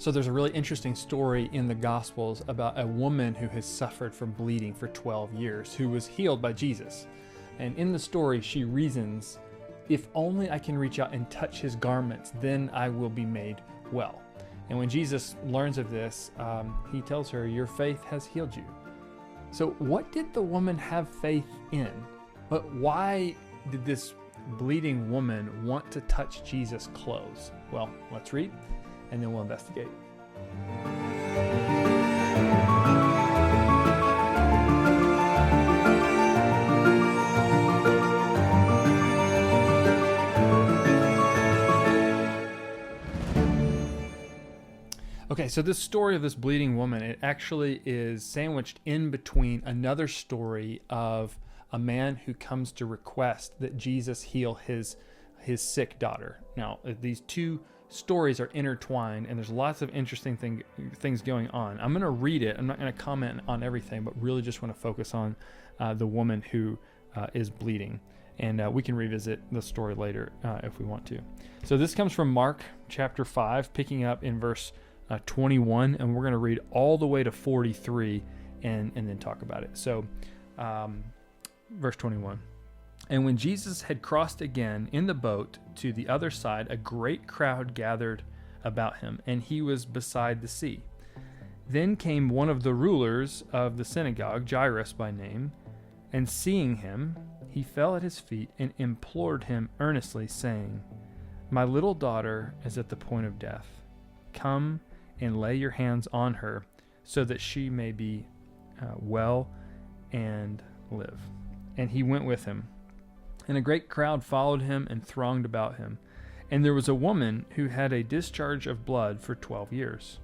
So there's a really interesting story in the Gospels about a woman who has suffered from bleeding for 12 years, who was healed by Jesus. And in the story, she reasons, if only I can reach out and touch his garments, then I will be made well. And when Jesus learns of this, he tells her, your faith has healed you. So what did the woman have faith in? But why did this bleeding woman want to touch Jesus' clothes? Well, let's read, and then we'll investigate. Okay, so this story of this bleeding woman, it actually is sandwiched in between another story of a man who comes to request that Jesus heal his sick daughter. Now, these two stories are intertwined, and there's lots of interesting things going on. I'm going to read it. I'm not going to comment on everything, but really just want to focus on the woman who is bleeding. And we can revisit the story later if we want to. So this comes from Mark chapter 5, picking up in verse 21, and we're going to read all the way to 43 and then talk about it. So verse 21. And when Jesus had crossed again in the boat to the other side, a great crowd gathered about him, and he was beside the sea. Then came one of the rulers of the synagogue, Jairus by name, and seeing him, he fell at his feet and implored him earnestly, saying, my little daughter is at the point of death. Come and lay your hands on her, so that she may be well and live. And he went with him. And a great crowd followed him and thronged about him. And there was a woman who had a discharge of blood for 12 years,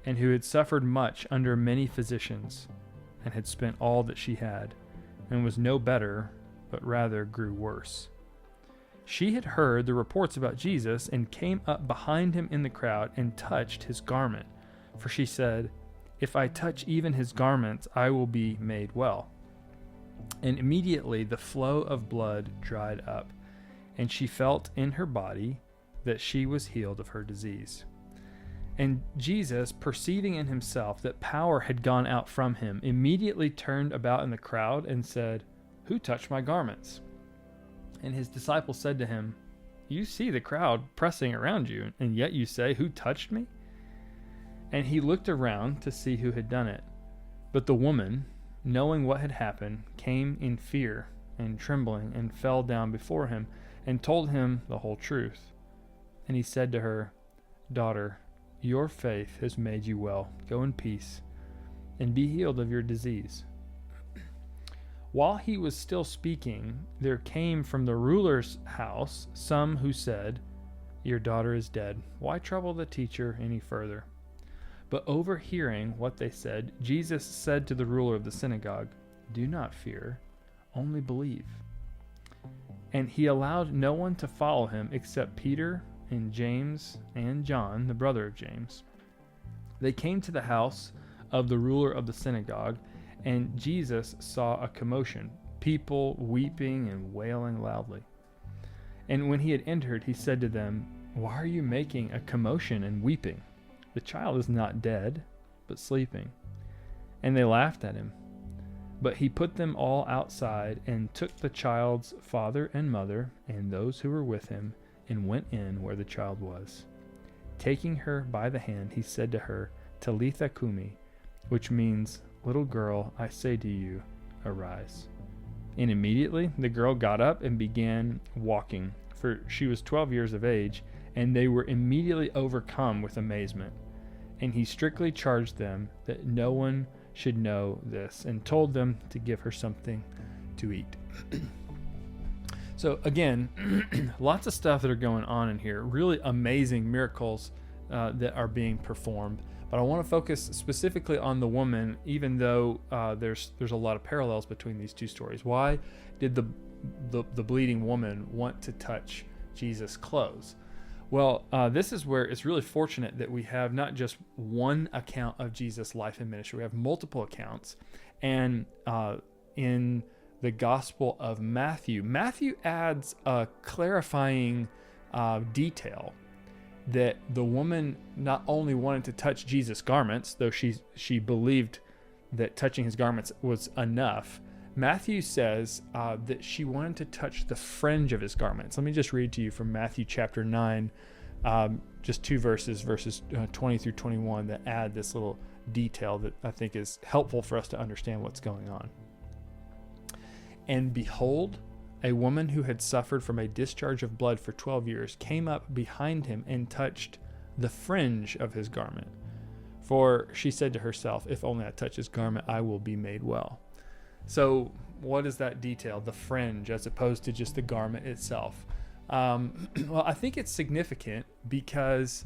and who had suffered much under many physicians, and had spent all that she had, and was no better, but rather grew worse. She had heard the reports about Jesus, and came up behind him in the crowd, and touched his garment. For she said, if I touch even his garments, I will be made well. And immediately the flow of blood dried up, and she felt in her body that she was healed of her disease. And Jesus, perceiving in himself that power had gone out from him, immediately turned about in the crowd and said, who touched my garments? And his disciples said to him, you see the crowd pressing around you, and yet you say, who touched me? And he looked around to see who had done it. But the woman, knowing what had happened, came in fear and trembling, and fell down before him, and told him the whole truth. And he said to her, daughter, your faith has made you well. Go in peace, and be healed of your disease. While he was still speaking, there came from the ruler's house some who said, your daughter is dead. Why trouble the teacher any further? But overhearing what they said, Jesus said to the ruler of the synagogue, do not fear, only believe. And he allowed no one to follow him except Peter and James and John, the brother of James. They came to the house of the ruler of the synagogue, and Jesus saw a commotion, people weeping and wailing loudly. And when he had entered, he said to them, why are you making a commotion and weeping? The child is not dead, but sleeping. And they laughed at him. But he put them all outside, and took the child's father and mother, and those who were with him, and went in where the child was. Taking her by the hand, he said to her, Talitha cumi, which means, little girl, I say to you, arise. And immediately the girl got up and began walking, for she was 12 years of age, and they were immediately overcome with amazement. And he strictly charged them that no one should know this, and told them to give her something to eat. So again, lots of stuff that are going on in here. Really amazing miracles that are being performed. But I want to focus specifically on the woman, even though there's a lot of parallels between these two stories. Why did the bleeding woman want to touch Jesus' clothes? Well, this is where it's really fortunate that we have not just one account of Jesus' life and ministry. We have multiple accounts. And in the Gospel of Matthew adds a clarifying detail. that the woman not only wanted to touch Jesus' garments, though she believed that touching his garments was enough. Matthew says that she wanted to touch the fringe of his garments. Let me just read to you from Matthew chapter 9, just two verses 20 through 21, that add this little detail that I think is helpful for us to understand what's going on. And behold, a woman who had suffered from a discharge of blood for 12 years came up behind him and touched the fringe of his garment. For she said to herself, if only I touch his garment, I will be made well. So what is that detail? The fringe, as opposed to just the garment itself. Well, I think it's significant because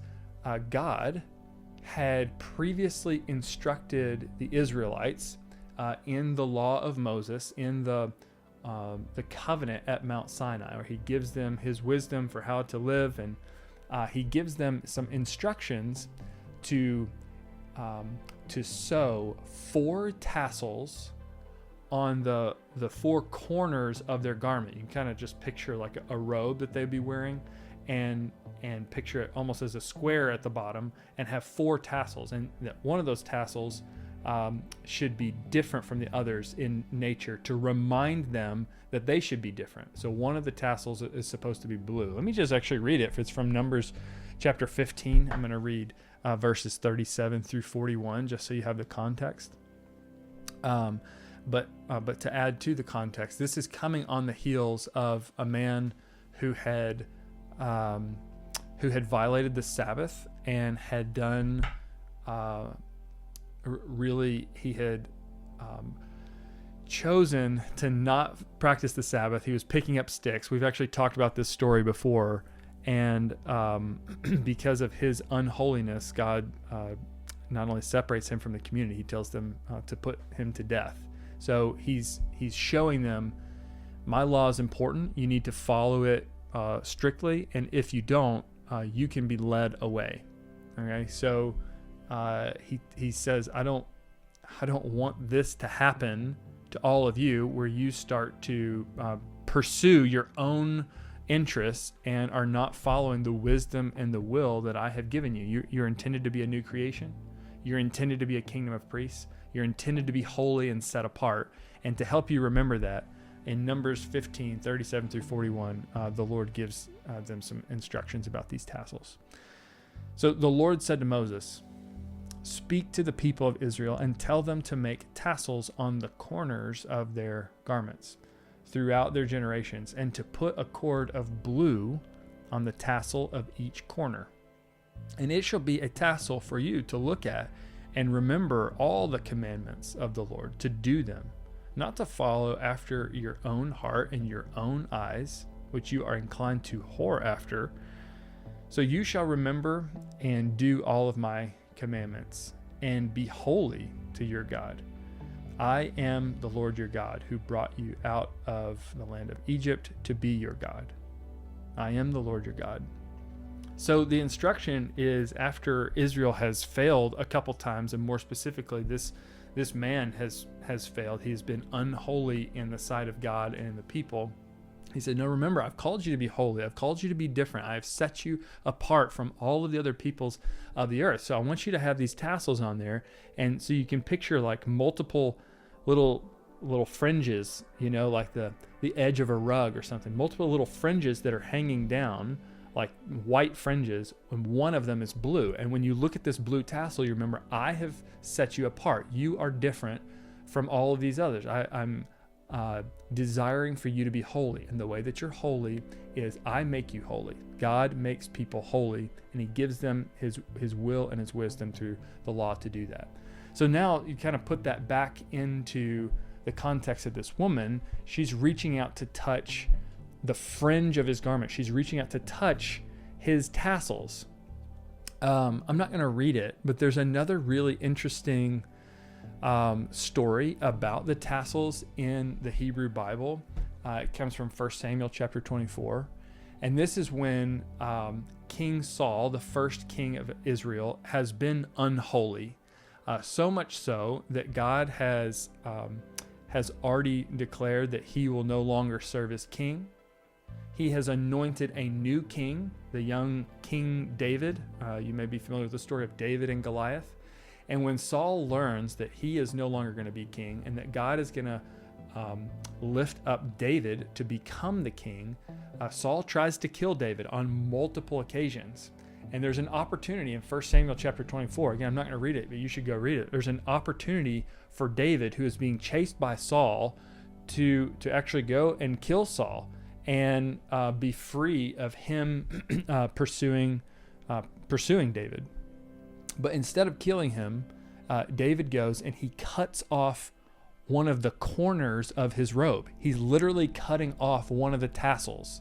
God had previously instructed the Israelites in the law of Moses, in the covenant at Mount Sinai, where he gives them his wisdom for how to live, and he gives them some instructions to sew 4 tassels on the 4 corners of their garment. You can kind of just picture like a robe that they'd be wearing, and picture it almost as a square at the bottom, and have 4 tassels, and that one of those tassels should be different from the others in nature, to remind them that they should be different. So one of the tassels is supposed to be blue. Let me just actually read it. It's from Numbers chapter 15. I'm going to read verses 37 through 41, just so you have the context. But to add to the context, this is coming on the heels of a man who had violated the Sabbath and had done he had chosen to not practice the Sabbath. He was picking up sticks. We've actually talked about this story before, and because of his unholiness, God not only separates him from the community, he tells them to put him to death. So he's showing them, my law is important. You need to follow it strictly, and if you don't, you can be led away. Okay, so he says, I don't want this to happen to all of you, where you start to pursue your own interests and are not following the wisdom and the will that I have given you. You're intended to be a new creation. You're intended to be a kingdom of priests. You're intended to be holy and set apart. And to help you remember that, in Numbers 15, 37 through 41, the Lord gives them some instructions about these tassels. So the Lord said to Moses, speak to the people of Israel and tell them to make tassels on the corners of their garments throughout their generations, and to put a cord of blue on the tassel of each corner. And it shall be a tassel for you to look at and remember all the commandments of the Lord, to do them, not to follow after your own heart and your own eyes, which you are inclined to whore after. So you shall remember and do all of my commandments, and be holy to your God. I am the Lord your God, who brought you out of the land of Egypt to be your God. I am the Lord your God. So the instruction is, after Israel has failed a couple times, and more specifically, this man has failed. He's been unholy in the sight of God and the people. He said, no, remember, I've called you to be holy. I've called you to be different. I have set you apart from all of the other peoples of the earth. So I want you to have these tassels on there. And so you can picture like multiple little fringes, like the edge of a rug or something, multiple little fringes that are hanging down, like white fringes, and one of them is blue. And when you look at this blue tassel, you remember, I have set you apart. You are different from all of these others. I'm desiring for you to be holy, and the way that you're holy is I make you holy. God makes people holy, and he gives them his will and his wisdom through the law to do that. So now you kind of put that back into the context of this woman. She's reaching out to touch the fringe of his garment. She's reaching out to touch his tassels. I'm not going to read it, but there's another really interesting story about the tassels in the Hebrew Bible. It comes from 1 Samuel chapter 24. And this is when King Saul, the first king of Israel, has been unholy. So much so that God has already declared that he will no longer serve as king. He has anointed a new king, the young King David. You may be familiar with the story of David and Goliath. And when Saul learns that he is no longer going to be king and that God is going to lift up David to become the king, Saul tries to kill David on multiple occasions. And there's an opportunity in 1 Samuel chapter 24. Again, I'm not going to read it, but you should go read it. There's an opportunity for David, who is being chased by Saul, to actually go and kill Saul and be free of him pursuing David. But instead of killing him, David goes and he cuts off one of the corners of his robe. He's literally cutting off one of the tassels.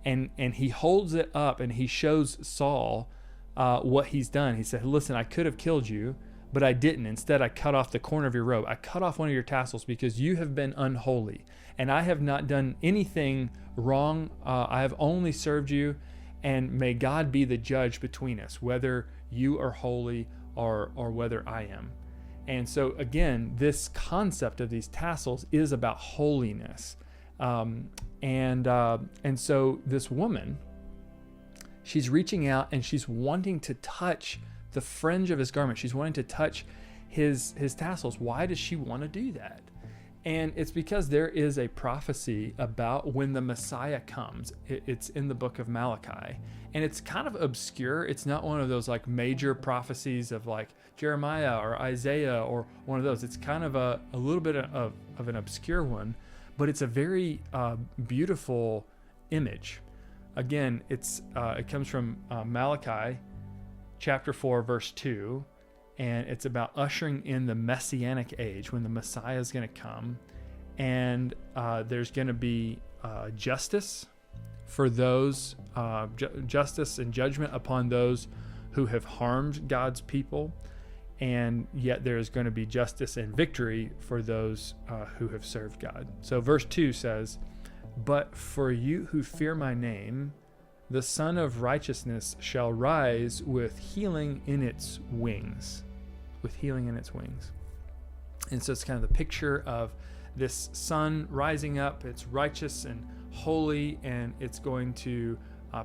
And he holds it up and he shows Saul what he's done. He said, listen, I could have killed you, but I didn't. Instead, I cut off the corner of your robe. I cut off one of your tassels because you have been unholy. And I have not done anything wrong. I have only served you. And may God be the judge between us, whether you are holy or whether I am. And so again, this concept of these tassels is about holiness. And so this woman, she's reaching out and she's wanting to touch the fringe of his garment. She's wanting to touch his tassels. Why does she want to do that? And it's because there is a prophecy about when the Messiah comes. It's in the book of Malachi. And it's kind of obscure. It's not one of those like major prophecies of like Jeremiah or Isaiah or one of those. It's kind of a little bit of an obscure one, but it's a very beautiful image. Again, it comes from Malachi chapter 4, verse 2. And it's about ushering in the Messianic age when the Messiah is going to come. And there's going to be justice for those, justice and judgment upon those who have harmed God's people. And yet there is going to be justice and victory for those who have served God. So verse 2 says, "But for you who fear my name, the Son of Righteousness shall rise with healing in its wings." With healing in its wings. And so it's kind of the picture of this sun rising up. It's righteous and holy, and it's going to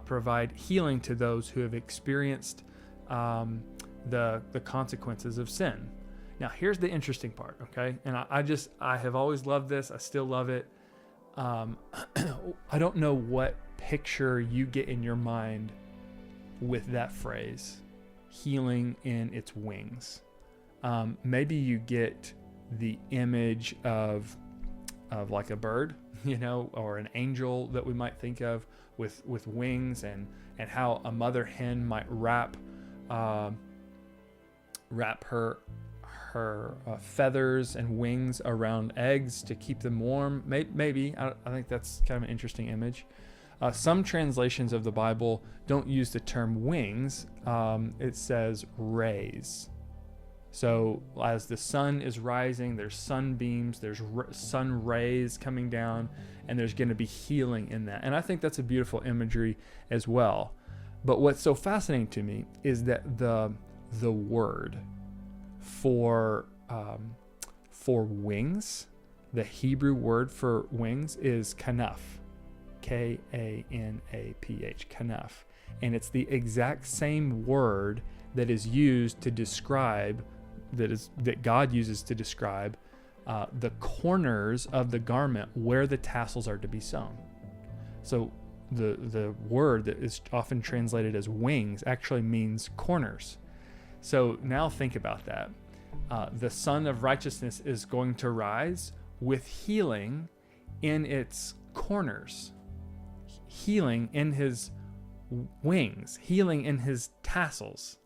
provide healing to those who have experienced the consequences of sin. Now, here's the interesting part, okay? And I have always loved this. I still love it. I don't know what picture you get in your mind with that phrase, healing in its wings. Maybe you get the image of like a bird, or an angel that we might think of with wings, and how a mother hen might wrap her feathers and wings around eggs to keep them warm. Maybe I think that's kind of an interesting image. Some translations of the Bible don't use the term wings. It says rays. So as the sun is rising, there's sunbeams, there's sun rays coming down, and there's going to be healing in that. And I think that's a beautiful imagery as well. But what's so fascinating to me is that the word for wings, the Hebrew word for wings is kanaf, K-A-N-A-P-H, kanaf. And it's the exact same word that is used to describe that God uses to describe the corners of the garment where the tassels are to be sewn. So the word that is often translated as wings actually means corners. So now think about that. The Son of Righteousness is going to rise with healing in its corners, healing in his wings, healing in his tassels.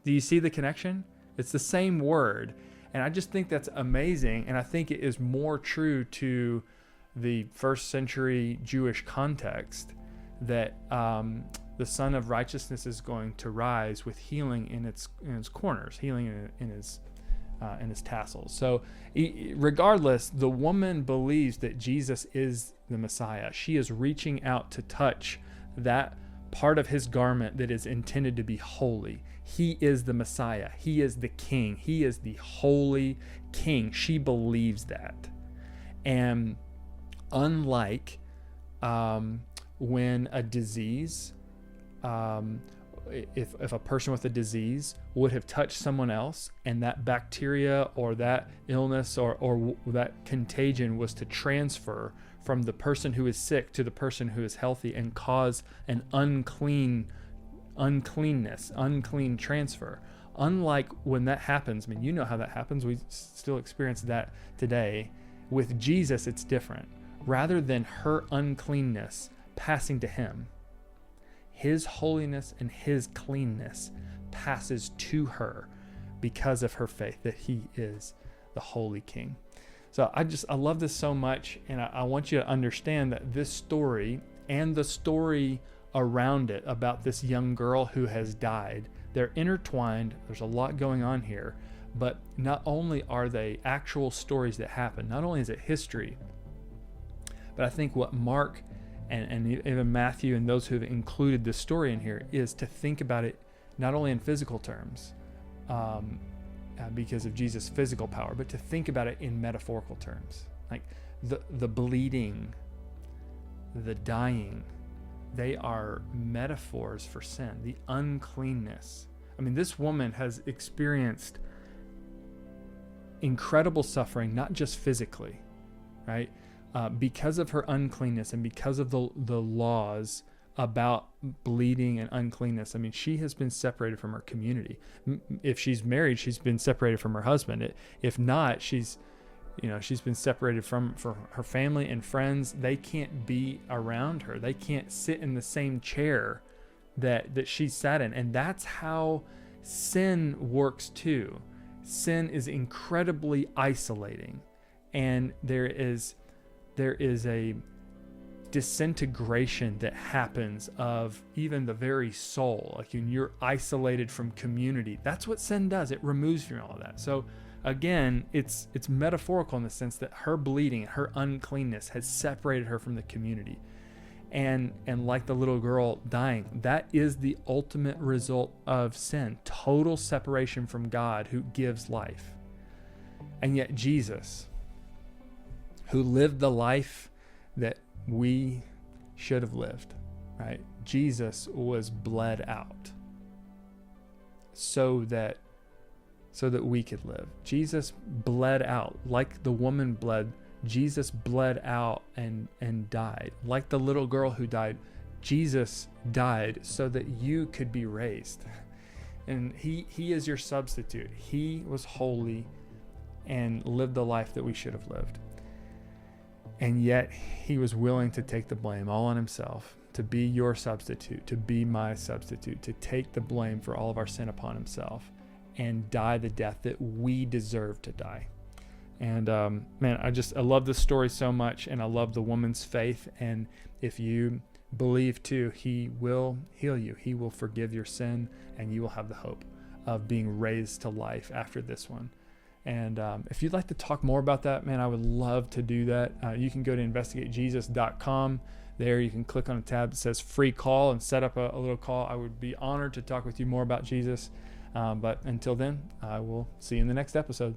Do you see the connection? It's the same word. And I just think that's amazing. And I think it is more true to the first century Jewish context that the Son of Righteousness is going to rise with healing in its corners, healing in his tassels. So regardless, the woman believes that Jesus is the Messiah. She is reaching out to touch that part of his garment that is intended to be holy. He is the Messiah. He is the King. He is the holy King. She believes that. And unlike when a disease, if a person with a disease would have touched someone else, and that bacteria or that illness or that contagion was to transfer from the person who is sick to the person who is healthy and cause an unclean transfer. Unlike when that happens, I mean, you know how that happens. We still experience that today. With Jesus, it's different. Rather than her uncleanness passing to him, his holiness and his cleanness passes to her because of her faith that he is the Holy King. So I love this so much, and I want you to understand that this story and the story around it about this young girl who has died, they're intertwined. There's a lot going on here, but not only are they actual stories that happen, not only is it history, but I think what Mark and even Matthew and those who have included this story in here is to think about it not only in physical terms, because of Jesus' physical power, but to think about it in metaphorical terms. Like the bleeding, the dying, they are metaphors for sin, the uncleanness. I mean, this woman has experienced incredible suffering, not just physically, right? Because of her uncleanness and because of the laws about bleeding and uncleanness. I mean, she has been separated from her community. If she's married, she's been separated from her husband. If not, she's been separated from her family and friends. They can't be around her. They can't sit in the same chair that she sat in. And that's how sin works too. Sin is incredibly isolating, and there is a disintegration that happens of even the very soul. Like when you're isolated from community, that's what sin does. It removes from all of that. So again, it's metaphorical in the sense that her bleeding, her uncleanness has separated her from the community. And like the little girl dying, that is the ultimate result of sin, total separation from God who gives life. And yet Jesus, who lived the life that we should have lived, right? Jesus was bled out so that we could live. Jesus bled out like the woman bled. Jesus bled out and died. Like the little girl who died, Jesus died so that you could be raised. And he is your substitute. He was holy and lived the life that we should have lived. And yet he was willing to take the blame all on himself, to be your substitute, to be my substitute, to take the blame for all of our sin upon himself and die the death that we deserve to die. And man, I love this story so much, and I love the woman's faith. And if you believe too, he will heal you. He will forgive your sin, and you will have the hope of being raised to life after this one. And if you'd like to talk more about that, man, I would love to do that. You can go to investigatejesus.com. There you can click on a tab that says free call and set up a little call. I would be honored to talk with you more about Jesus. But until then, I will see you in the next episode.